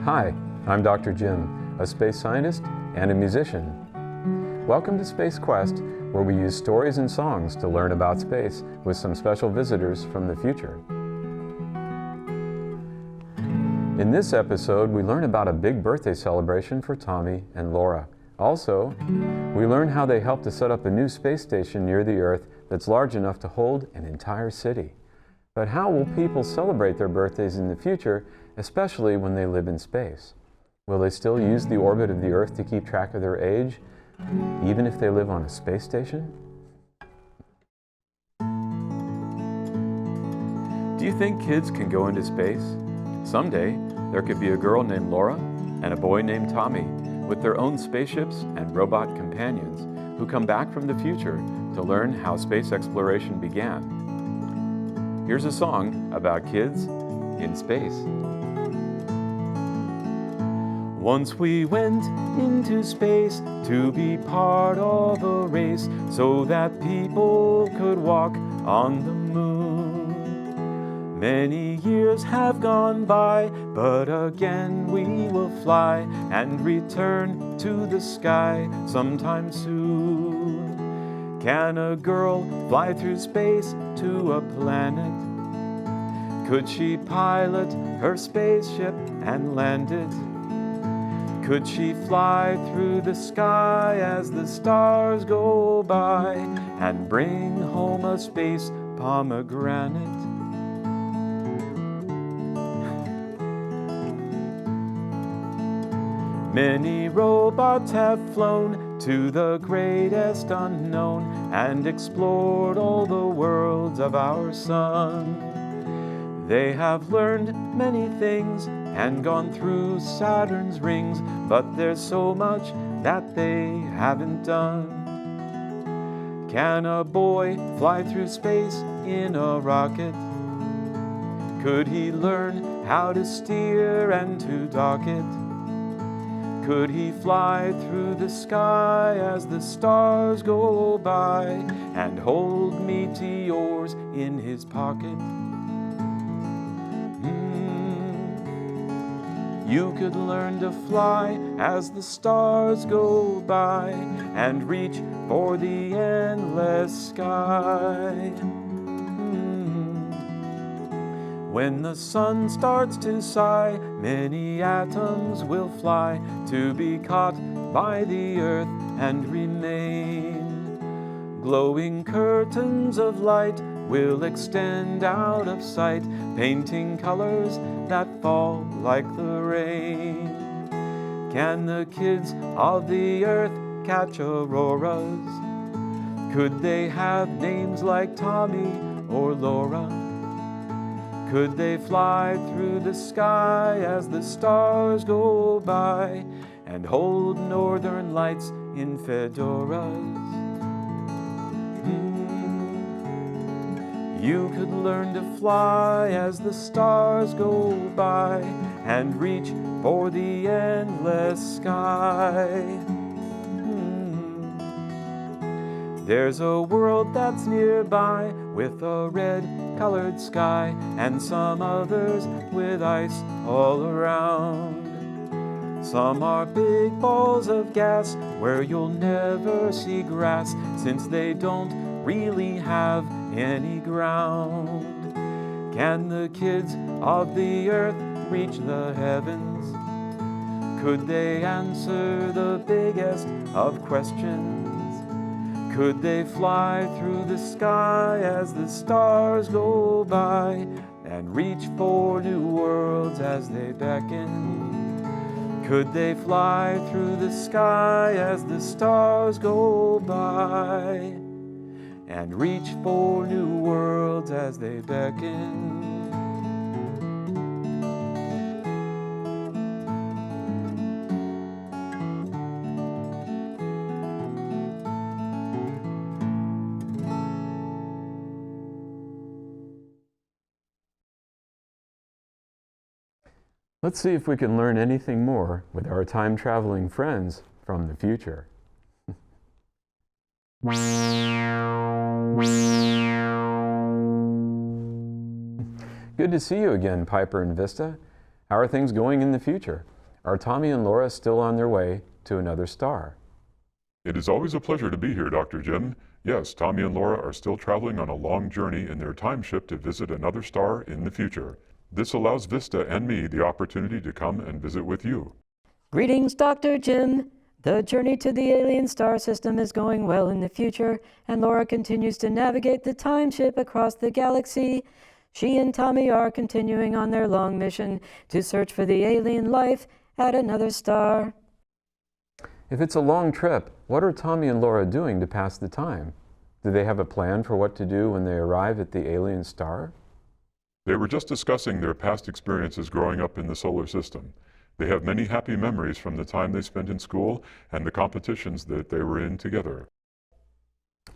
Hi, I'm Dr. Jim, a space scientist and a musician. Welcome to Space Quest, where we use stories and songs to learn about space with some special visitors from the future. In this episode, we learn about a big birthday celebration for Tommy and Laura. Also, we learn how they helped to set up a new space station near the Earth that's large enough to hold an entire city. But how will people celebrate their birthdays in the future, especially when they live in space? Will they still use the orbit of the Earth to keep track of their age, even if they live on a space station? Do you think kids can go into space? Someday, there could be a girl named Laura and a boy named Tommy with their own spaceships and robot companions who come back from the future to learn how space exploration began. Here's a song about kids in space. Once we went into space to be part of a race so that people could walk on the moon. Many years have gone by, but again we will fly and return to the sky sometime soon. Can a girl fly through space to a planet? Could she pilot her spaceship and land it? Could she fly through the sky as the stars go by and bring home a space pomegranate? Many robots have flown to the greatest unknown and explored all the worlds of our sun. They have learned many things and gone through Saturn's rings, but there's so much that they haven't done. Can a boy fly through space in a rocket? Could he learn how to steer and to dock it? Could he fly through the sky as the stars go by and hold meteors in his pocket? You could learn to fly as the stars go by and reach for the endless sky. When the sun starts to sigh, many atoms will fly to be caught by the earth and remain. Glowing curtains of light will extend out of sight, painting colors that fall like the rain. Can the kids of the earth catch auroras? Could they have names like Tommy or Laura? Could they fly through the sky as the stars go by and hold northern lights in fedoras? You could learn to fly as the stars go by and reach for the endless sky. There's a world that's nearby with a red-colored sky and some others with ice all around. Some are big balls of gas where you'll never see grass since they don't really have any ground. Can the kids of the earth reach the heavens? Could they answer the biggest of questions? Could they fly through the sky as the stars go by and reach for new worlds as they beckon? Could they fly through the sky as the stars go by and reach for new worlds as they beckon? Let's see if we can learn anything more with our time-traveling friends from the future. Good to see you again, Piper and Vista. How are things going in the future? Are Tommy and Laura still on their way to another star? It is always a pleasure to be here, Dr. Jim. Yes, Tommy and Laura are still traveling on a long journey in their time ship to visit another star in the future. This allows Vista and me the opportunity to come and visit with you. Greetings, Dr. Jim. The journey to the alien star system is going well in the future, and Laura continues to navigate the time ship across the galaxy. She and Tommy are continuing on their long mission to search for the alien life at another star. If it's a long trip, what are Tommy and Laura doing to pass the time? Do they have a plan for what to do when they arrive at the alien star? They were just discussing their past experiences growing up in the solar system. They have many happy memories from the time they spent in school and the competitions that they were in together.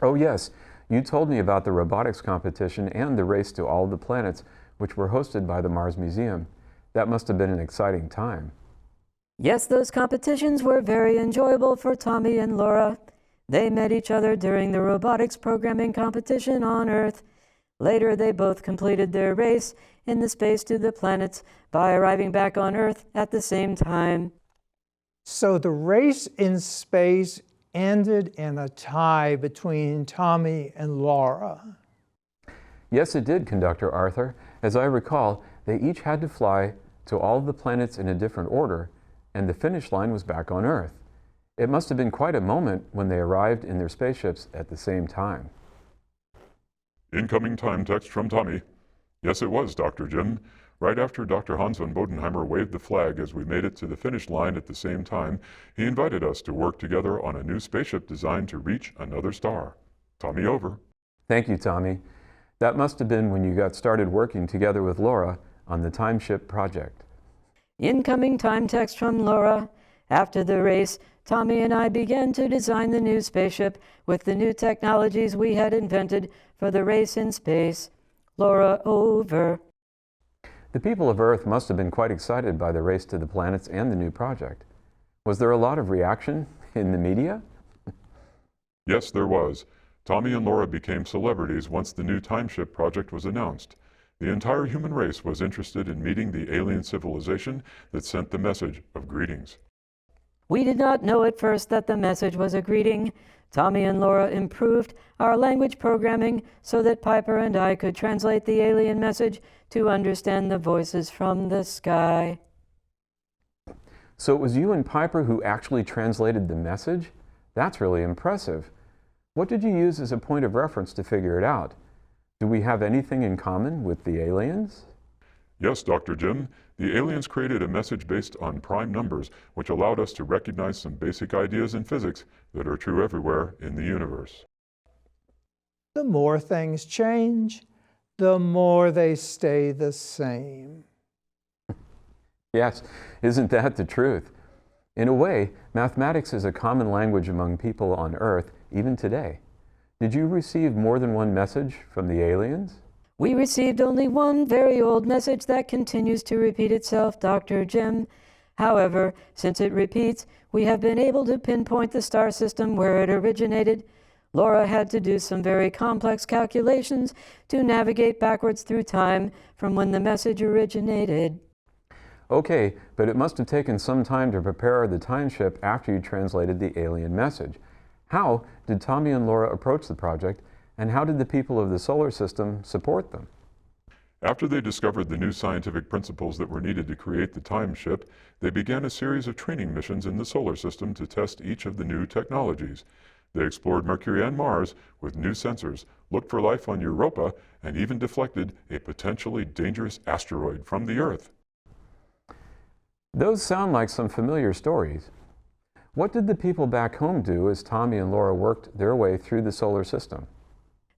Oh yes, you told me about the robotics competition and the race to all the planets, which were hosted by the Mars Museum. That must have been an exciting time. Yes, those competitions were very enjoyable for Tommy and Laura. They met each other during the robotics programming competition on Earth. Later, they both completed their race in the space to the planets by arriving back on Earth at the same time. So the race in space ended in a tie between Tommy and Laura. Yes, it did, Conductor Arthur. As I recall, they each had to fly to all of the planets in a different order, and the finish line was back on Earth. It must have been quite a moment when they arrived in their spaceships at the same time. Incoming time text from Tommy. Yes, it was, Dr. Jim. Right after Dr. Hans von Bodenheimer waved the flag as we made it to the finish line at the same time, he invited us to work together on a new spaceship designed to reach another star. Tommy, over. Thank you, Tommy. That must have been when you got started working together with Laura on the time ship project. Incoming time text from Laura. After the race, Tommy and I began to design the new spaceship with the new technologies we had invented for the race in space. Laura, over. The people of Earth must have been quite excited by the race to the planets and the new project. Was there a lot of reaction in the media? Yes, there was. Tommy and Laura became celebrities once the new time ship project was announced. The entire human race was interested in meeting the alien civilization that sent the message of greetings. We did not know at first that the message was a greeting. Tommy and Laura improved our language programming so that Piper and I could translate the alien message to understand the voices from the sky. So it was you and Piper who actually translated the message? That's really impressive. What did you use as a point of reference to figure it out? Do we have anything in common with the aliens? Yes, Dr. Jim. The aliens created a message based on prime numbers, which allowed us to recognize some basic ideas in physics that are true everywhere in the universe. The more things change, the more they stay the same. Yes, isn't that the truth? In a way, mathematics is a common language among people on Earth, even today. Did you receive more than one message from the aliens? We received only one very old message that continues to repeat itself, Dr. Jim. However, since it repeats, we have been able to pinpoint the star system where it originated. Laura had to do some very complex calculations to navigate backwards through time from when the message originated. Okay, but it must have taken some time to prepare the time ship after you translated the alien message. How did Tommy and Laura approach the project, and how did the people of the solar system support them? After they discovered the new scientific principles that were needed to create the time ship, they began a series of training missions in the solar system to test each of the new technologies. They explored Mercury and Mars with new sensors, looked for life on Europa, and even deflected a potentially dangerous asteroid from the Earth. Those sound like some familiar stories. What did the people back home do as Tommy and Laura worked their way through the solar system?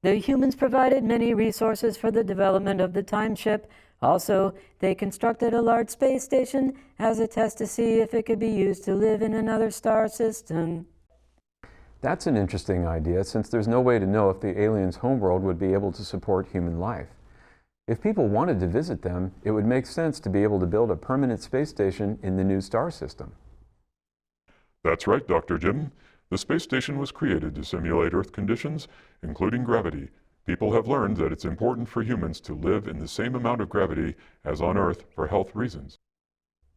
The humans provided many resources for the development of the time ship. Also, they constructed a large space station as a test to see if it could be used to live in another star system. That's an interesting idea, since there's no way to know if the aliens' homeworld would be able to support human life. If people wanted to visit them, it would make sense to be able to build a permanent space station in the new star system. That's right, Dr. Jim. The space station was created to simulate Earth conditions, including gravity. People have learned that it's important for humans to live in the same amount of gravity as on Earth for health reasons.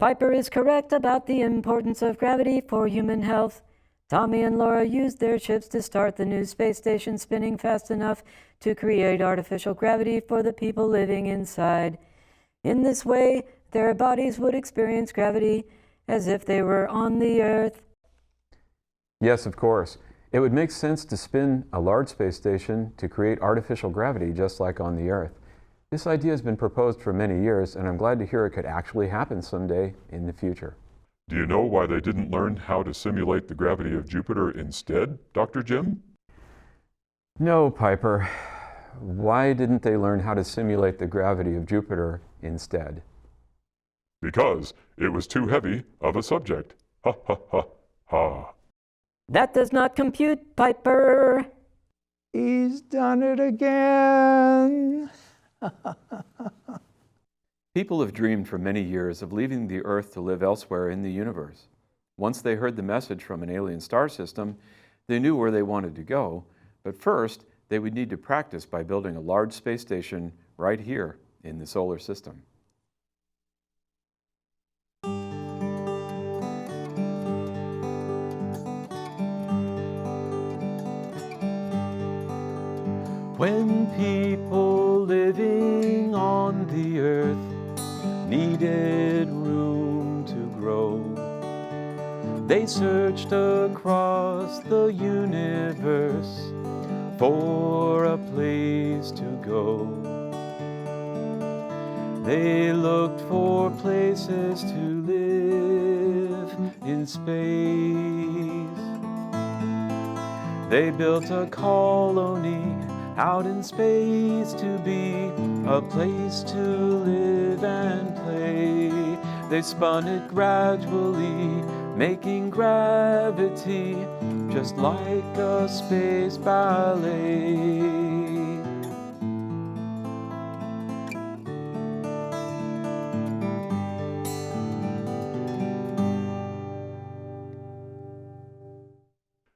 Piper is correct about the importance of gravity for human health. Tommy and Laura used their ships to start the new space station spinning fast enough to create artificial gravity for the people living inside. In this way, their bodies would experience gravity as if they were on the Earth. Yes, of course. It would make sense to spin a large space station to create artificial gravity just like on the Earth. This idea has been proposed for many years, and I'm glad to hear it could actually happen someday in the future. Do you know why they didn't learn how to simulate the gravity of Jupiter instead, Dr. Jim? No, Piper. Why didn't they learn how to simulate the gravity of Jupiter instead? Because it was too heavy of a subject. Ha ha ha ha. That does not compute, Piper. He's done it again. People have dreamed for many years of leaving the Earth to live elsewhere in the universe. Once they heard the message from an alien star system, they knew where they wanted to go, but first they would need to practice by building a large space station right here in the solar system. When people living on the Earth needed room to grow, they searched across the universe for a place to go. They looked for places to live in space. They built a colony out in space to be a place to live and play. They spun it gradually, making gravity just like a space ballet.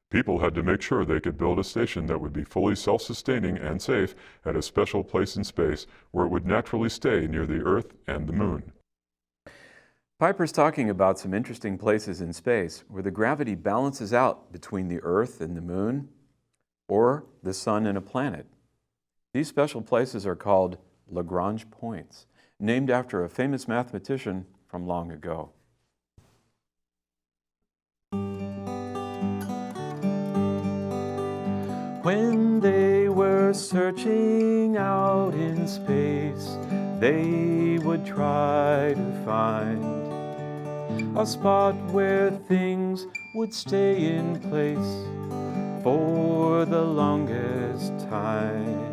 People had to make sure they could build a station that would be fully self-sustaining and safe at a special place in space where it would naturally stay near the Earth and the Moon. Piper's talking about some interesting places in space where the gravity balances out between the Earth and the Moon, or the Sun and a planet. These special places are called Lagrange Points, named after a famous mathematician from long ago. When they were searching out in space, they would try to find a spot where things would stay in place for the longest time.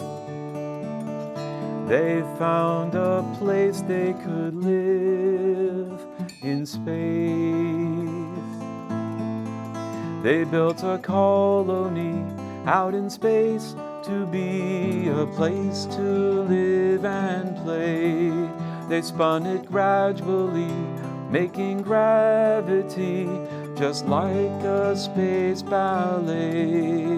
They found a place they could live in space. They built a colony out in space to be a place to live and play. They spun it gradually, making gravity just like a space ballet.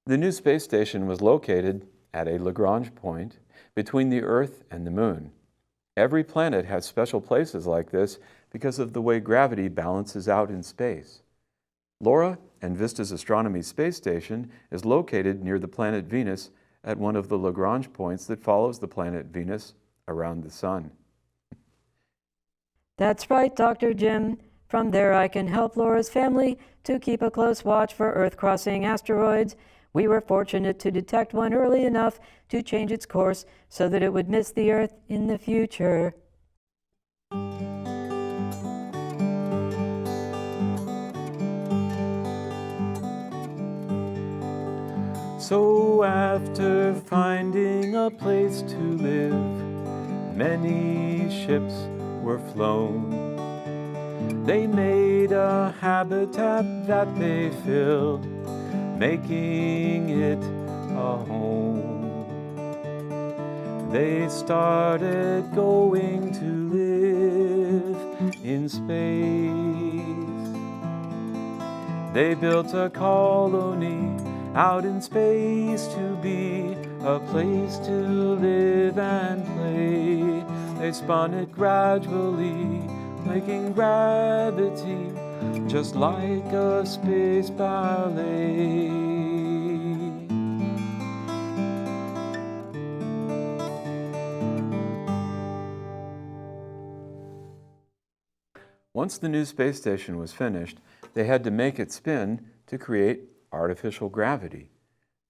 The new space station was located at a Lagrange point between the Earth and the Moon. Every planet has special places like this because of the way gravity balances out in space. Laura and Vista's astronomy space station is located near the planet Venus at one of the Lagrange points that follows the planet Venus around the Sun. That's right, Dr. Jim. From there I can help Laura's family to keep a close watch for Earth-crossing asteroids. We were fortunate to detect one early enough to change its course so that it would miss the Earth in the future. So after finding a place to live, many ships were flown. They made a habitat that they filled, making it a home. They started going to live in space. They built a colony out in space to be a place to live and play. They spun it gradually, making gravity just like a space ballet. Once the new space station was finished, they had to make it spin to create artificial gravity.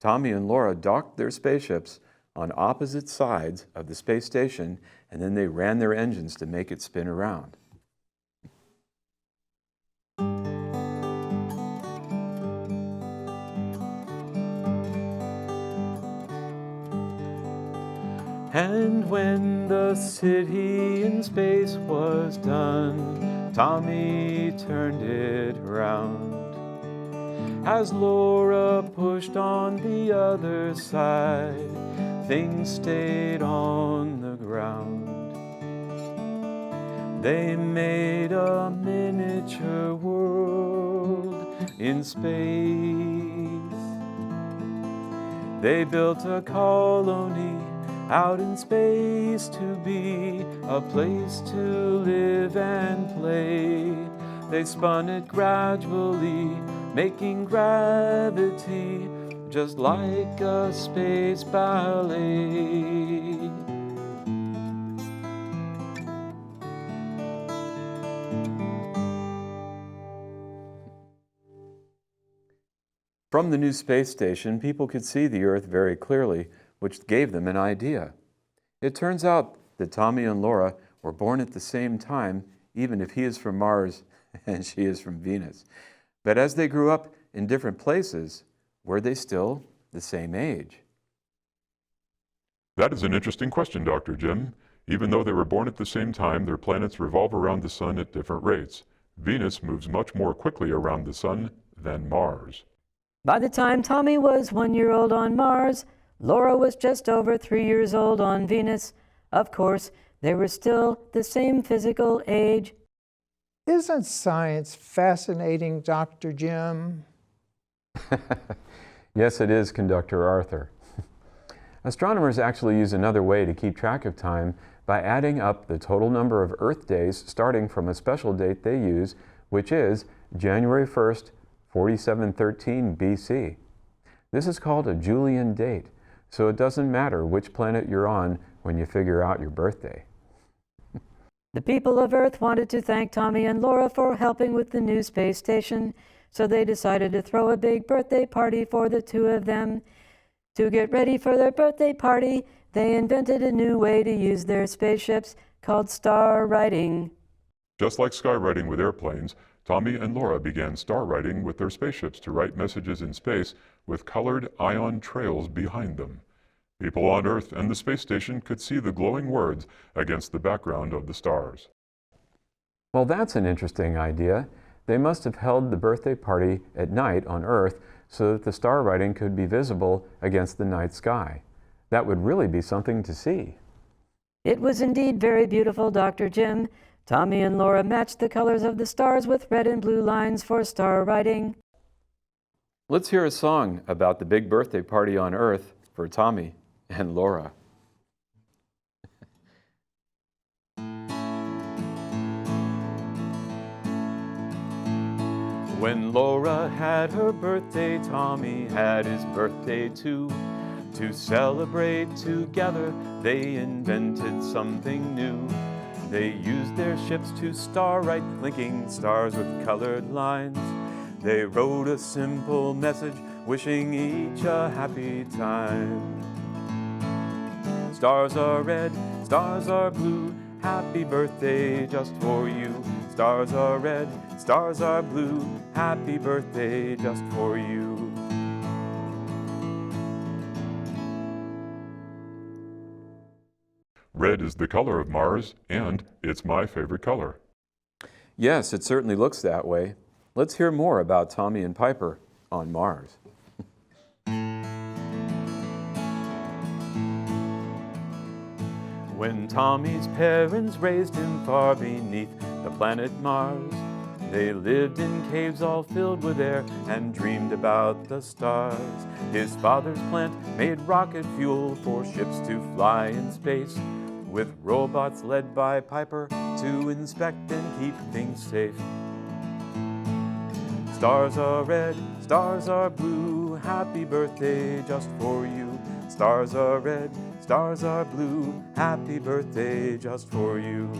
Tommy and Laura docked their spaceships on opposite sides of the space station, and then they ran their engines to make it spin around. And when the city in space was done, Tommy turned it around. As Laura pushed on the other side, things stayed on the ground. They made a miniature world in space. They built a colony out in space to be a place to live and play. They spun it gradually, making gravity just like a space ballet. From the new space station, people could see the Earth very clearly, which gave them an idea. It turns out that Tommy and Laura were born at the same time, even if he is from Mars and she is from Venus. But as they grew up in different places, were they still the same age? That is an interesting question, Dr. Jim. Even though they were born at the same time, their planets revolve around the Sun at different rates. Venus moves much more quickly around the Sun than Mars. By the time Tommy was 1 year old on Mars, Laura was just over 3 years old on Venus. Of course, they were still the same physical age. Isn't science fascinating, Dr. Jim? Yes, it is, Conductor Arthur. Astronomers actually use another way to keep track of time by adding up the total number of Earth days starting from a special date they use, which is January 1st, 4713 BC. This is called a Julian date, so it doesn't matter which planet you're on when you figure out your birthday. The people of Earth wanted to thank Tommy and Laura for helping with the new space station, so they decided to throw a big birthday party for the two of them. To get ready for their birthday party, they invented a new way to use their spaceships called star writing. Just like skywriting with airplanes, Tommy and Laura began star writing with their spaceships to write messages in space with colored ion trails behind them. People on Earth and the space station could see the glowing words against the background of the stars. Well, that's an interesting idea. They must have held the birthday party at night on Earth so that the star writing could be visible against the night sky. That would really be something to see. It was indeed very beautiful, Dr. Jim. Tommy and Laura matched the colors of the stars with red and blue lines for star writing. Let's hear a song about the big birthday party on Earth for Tommy and Laura. When Laura had her birthday, Tommy had his birthday too. To celebrate together, they invented something new. They used their ships to star write, linking stars with colored lines. They wrote a simple message, wishing each a happy time. Stars are red, stars are blue, happy birthday just for you. Stars are red, stars are blue, happy birthday just for you. Red is the color of Mars, and it's my favorite color. Yes, it certainly looks that way. Let's hear more about Tommy and Piper on Mars. When Tommy's parents raised him far beneath the planet Mars, They lived in caves all filled with air and dreamed about the stars. His father's plant made rocket fuel for ships to fly in space, with robots led by Piper to inspect and keep things safe. Stars are red, stars are blue, happy birthday just for you. Stars are red, stars are blue, happy birthday just for you.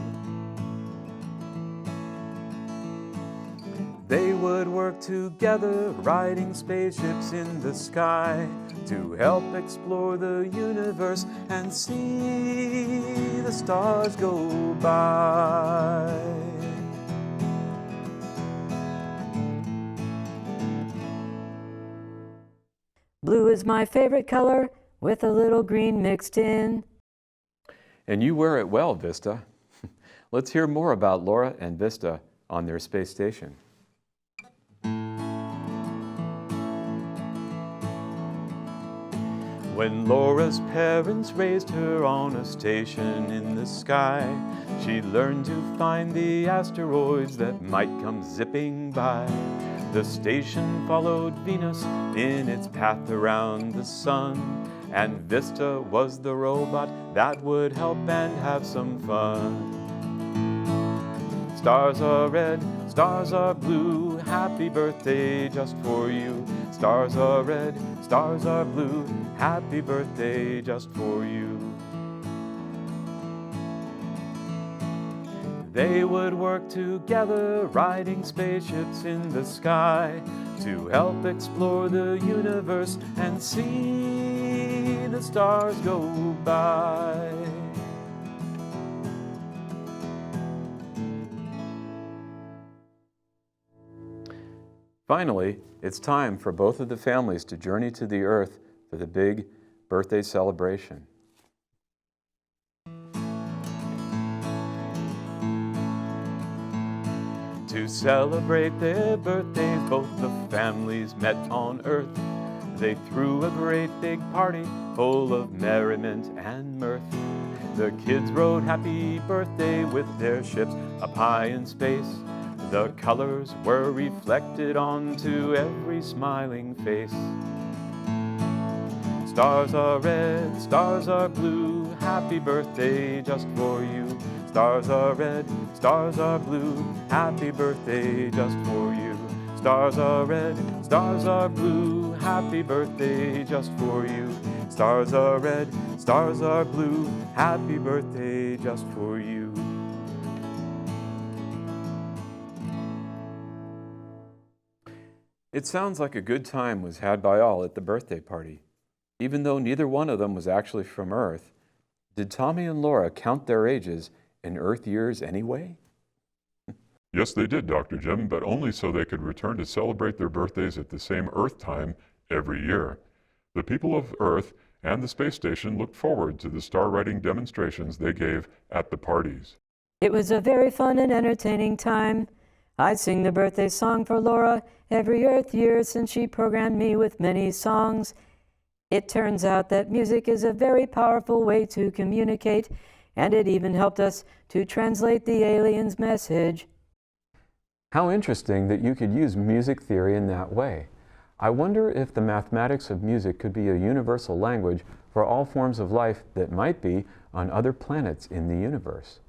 They would work together, riding spaceships in the sky, to help explore the universe and see the stars go by. Blue is my favorite color, with a little green mixed in. And you wear it well, Vista. Let's hear more about Laura and Vista on their space station. When Laura's parents raised her on a station in the sky, she learned to find the asteroids that might come zipping by. The station followed Venus in its path around the sun, and Vista was the robot that would help and have some fun. Stars are red, stars are blue, happy birthday just for you. Stars are red, stars are blue, happy birthday just for you. They would work together, riding spaceships in the sky, to help explore the universe and see the stars go by. Finally, it's time for both of the families to journey to the Earth for the big birthday celebration. To celebrate their birthdays, both the families met on Earth. They threw a great big party full of merriment and mirth. The kids wrote happy birthday with their ships up high in space. The colors were reflected onto every smiling face. Stars are red, stars are blue, happy birthday just for you. Stars are red, stars are blue, happy birthday just for you. Stars are red, stars are blue, happy birthday just for you. Stars are red, stars are blue, happy birthday just for you. It sounds like a good time was had by all at the birthday party. Even though neither one of them was actually from Earth, did Tommy and Laura count their ages in Earth years anyway? Yes, they did, Dr. Jim, but only so they could return to celebrate their birthdays at the same Earth time every year. The people of Earth and the space station looked forward to the star-writing demonstrations they gave at the parties. It was a very fun and entertaining time. I'd sing the birthday song for Laura every Earth year since she programmed me with many songs. It turns out that music is a very powerful way to communicate, and it even helped us to translate the aliens' message. How interesting that you could use music theory in that way. I wonder if the mathematics of music could be a universal language for all forms of life that might be on other planets in the universe.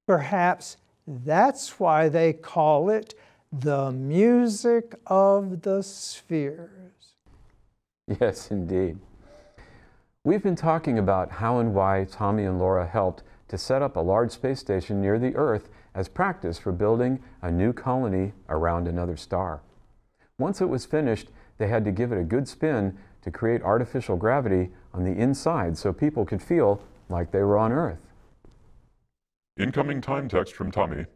Perhaps that's why they call it the music of the spheres. Yes, indeed. We've been talking about how and why Tommy and Laura helped to set up a large space station near the Earth as practice for building a new colony around another star. Once it was finished, they had to give it a good spin to create artificial gravity on the inside so people could feel like they were on Earth. Incoming time text from Tommy.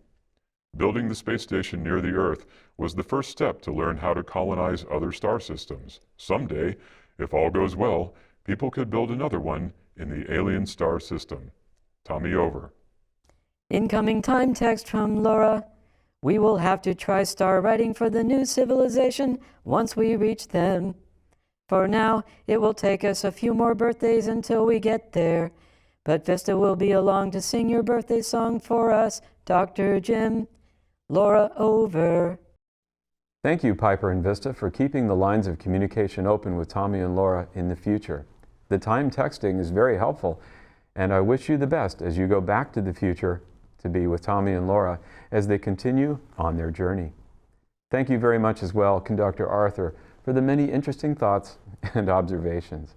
Building the space station near the Earth was the first step to learn how to colonize other star systems. Someday, if all goes well, people could build another one in the alien star system. Tommy over. Incoming time text from Laura. We will have to try star writing for the new civilization once we reach them. For now, it will take us a few more birthdays until we get there. But Vista will be along to sing your birthday song for us, Dr. Jim. Laura, over. Thank you, Piper and Vista, for keeping the lines of communication open with Tommy and Laura in the future. The time texting is very helpful, and I wish you the best as you go back to the future to be with Tommy and Laura as they continue on their journey. Thank you very much as well, Conductor Arthur, for the many interesting thoughts and observations.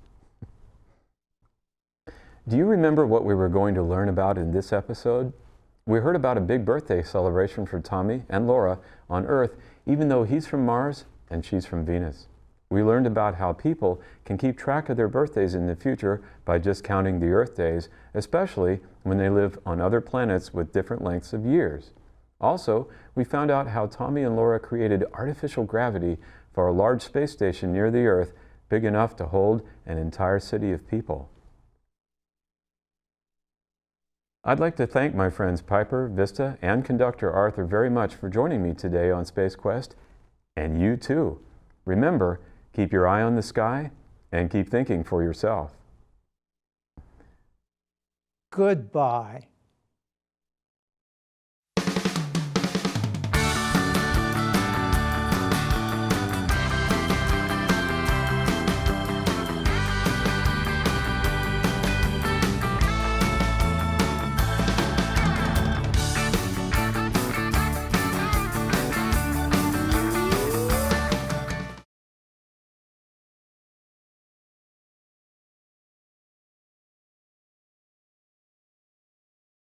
Do you remember what we were going to learn about in this episode? We heard about a big birthday celebration for Tommy and Laura on Earth, even though he's from Mars and she's from Venus. We learned about how people can keep track of their birthdays in the future by just counting the Earth days, especially when they live on other planets with different lengths of years. Also, we found out how Tommy and Laura created artificial gravity for a large space station near the Earth, big enough to hold an entire city of people. I'd like to thank my friends Piper, Vista, and Conductor Arthur very much for joining me today on Space Quest, and you too. Remember, keep your eye on the sky and keep thinking for yourself. Goodbye.